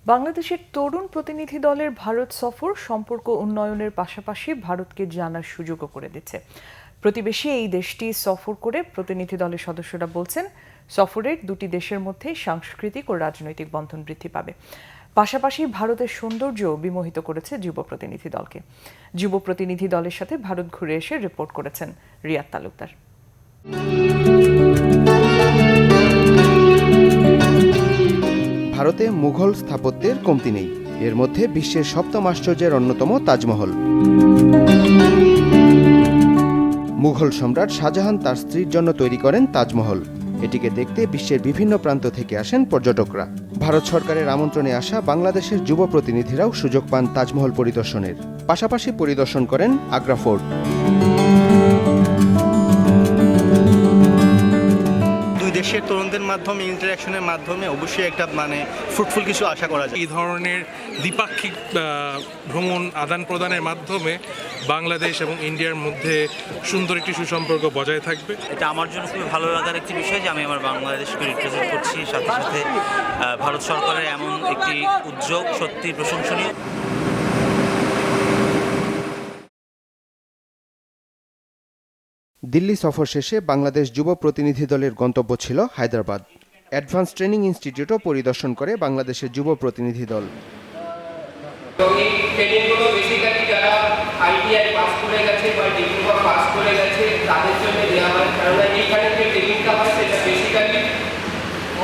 বাংলাদেশের তরুণ প্রতিনিধি দলের ভারত সফর সম্পর্ক উন্নয়নের পাশাপাশি ভারতকে জানার সুযোগও করে দিচ্ছে। প্রতিবেশী এই দেশটি সফর করে প্রতিনিধি দলের সদস্যরা বলছেন, সফরের দুটি দেশের মধ্যে সাংস্কৃতিক ও রাজনৈতিক বন্ধন বৃদ্ধি পাবে। পাশাপাশি ভারতের সৌন্দর্য বিমোহিত করেছে যুব প্রতিনিধি দলকে। যুব প্রতিনিধি দলের সাথে ভারত ঘুরে এসে রিপোর্ট করেছেন রিয়াদ তালুকদার। ভারতে মুঘল স্থাপত্যের কমতি নেই। এর মধ্যে বিশ্বের সপ্তম আশ্চর্যের অন্যতম তাজমহল। মুঘল সম্রাট শাহজাহান তার স্ত্রীর জন্য তৈরি করেন তাজমহল। এটিকে দেখতে বিশ্বের বিভিন্ন প্রান্ত থেকে আসেন পর্যটকরা। ভারত সরকারের আমন্ত্রণে আসা বাংলাদেশের যুব প্রতিনিধিরাও সুযোগ পান তাজমহল পরিদর্শনের। পাশাপাশি পরিদর্শন করেন আগ্রা ফোর্ট। দেশের তরুণদের মাধ্যমে ইন্টারাকশনের মাধ্যমে অবশ্যই একটা ফ্রুটফুল কিছু আশা করা যায়। এই ধরনের দ্বিপাক্ষিক ভ্রমণ আদান প্রদানের মাধ্যমে বাংলাদেশ এবং ইন্ডিয়ার মধ্যে সুন্দর একটি সুসম্পর্ক বজায় থাকবে। এটা আমার জন্য খুবই ভালো লাগার একটি বিষয় যে আমি আমার বাংলাদেশকে রিপ্রেজেন্ট করছি, সাথে সাথে ভারত সরকারের এমন একটি উদ্যোগ সত্যি প্রশংসনীয়। দিল্লি সফর শেষে বাংলাদেশ যুব প্রতিনিধি দলের গন্তব্য ছিল হায়দ্রাবাদ। অ্যাডভান্স ট্রেনিং ইনস্টিটিউটও পরিদর্শন করে বাংলাদেশের যুব প্রতিনিধি দল। এই ট্রেনিংগুলো বেসিক্যালি যারা আইটিআই পাস করে গেছে বা ডিপ্লোমা পাস করে গেছে তাদের জন্য দেওয়া হয়, কারণ এইখানে যে ট্রেনিংটা হয় সেটা বেসিক্যালি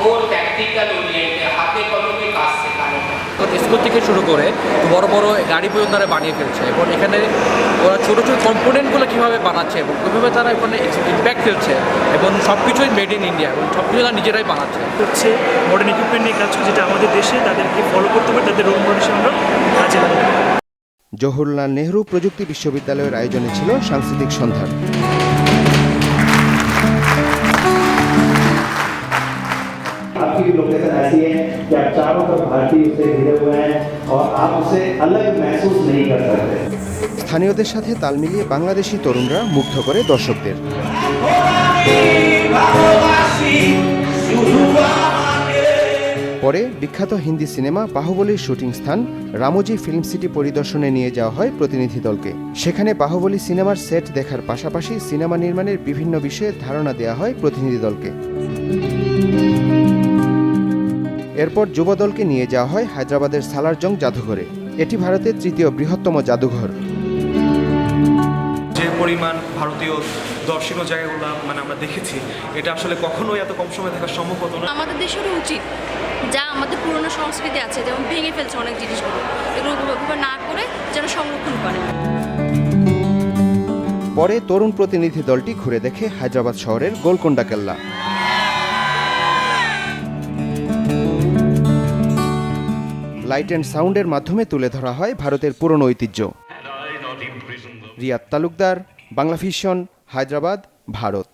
মোর প্র্যাকটিক্যাল ওরিয়েন্টেড, হাতে কলমে কাজ শেখানো হয়। স্কুল থেকে শুরু করে বড় বড় গাড়ি পর্যন্ত তারা বানিয়ে ফেলছে, এবং এখানে ওরা ছোটো ছোটো কম্পোনেন্টগুলো কীভাবে বানাচ্ছে এবং কীভাবে তারা এখানে ইম্প্যাক্ট ফেলছে, এবং সব কিছুই মেড ইন ইন্ডিয়া, এবং সব কিছু তারা নিজেরাই বানাচ্ছে। হচ্ছে মডার্ন ইকুইপমেন্ট নিয়ে কাজ যেটা আমাদের দেশে তাদেরকে ফলো করতে পারে, তাদের রোল মডেল হিসেবে আমরা কাজে লাগাবো। জওহরলাল নেহরু প্রযুক্তি বিশ্ববিদ্যালয়ের আয়োজনে ছিল সাংস্কৃতিক সন্ধ্যা। आपकी लोकेशन ऐसी है कि आप चारों तरफ भारतीय से घिरे हुए हैं और आप उसे अलग महसूस नहीं कर सकते। স্থানীয়দের সাথে তাল মিলিয়ে বাংলাদেশি তরুণরা মুগ্ধ করে দর্শকদের। পরে বিখ্যাত হিন্দি সিনেমা বাহুবলীর শুটিং স্থান রামোজি ফিল্ম সিটি পরিদর্শনে নিয়ে যাওয়া হয় প্রতিনিধি দলকে। সেখানে বাহুবলী সিনেমার সেট দেখার পাশাপাশি সিনেমা নির্মাণের বিভিন্ন বিষয়ে ধারণা দেওয়া হয় প্রতিনিধি দলকে। এরপর যুব দলকে নিয়ে যাওয়া হয় হায়দ্রাবাদের সালারজং জাদুঘরে। এটি ভারতের তৃতীয় বৃহত্তম জাদুঘর। যে পরিমাণ ভারতীয় দর্শনীয় জায়গাগুলো আমরা দেখেছি, এটা আসলে কখনোই এত কম সময় দেখা সম্ভব হতো না। আমাদের দেশেরও উচিত, যা আমাদের পুরনো সংস্কৃতি আছে, যেমন ভেঙে ফেলছে অনেক জিনিসগুলো, এগুলো না করে যেন সংরক্ষণ করে। পরে তরুণ প্রতিনিধি দলটি ঘুরে দেখে হায়দ্রাবাদ শহরের গোলকোন্ডা কেল্লা। লাইট অ্যান্ড সাউন্ডের মাধ্যমে তুলে ধরা হয় ভারতের পুরনো ঐতিহ্য। রিয়াদ তালুকদার, বাংলাভিশন, হায়দ্রাবাদ, ভারত।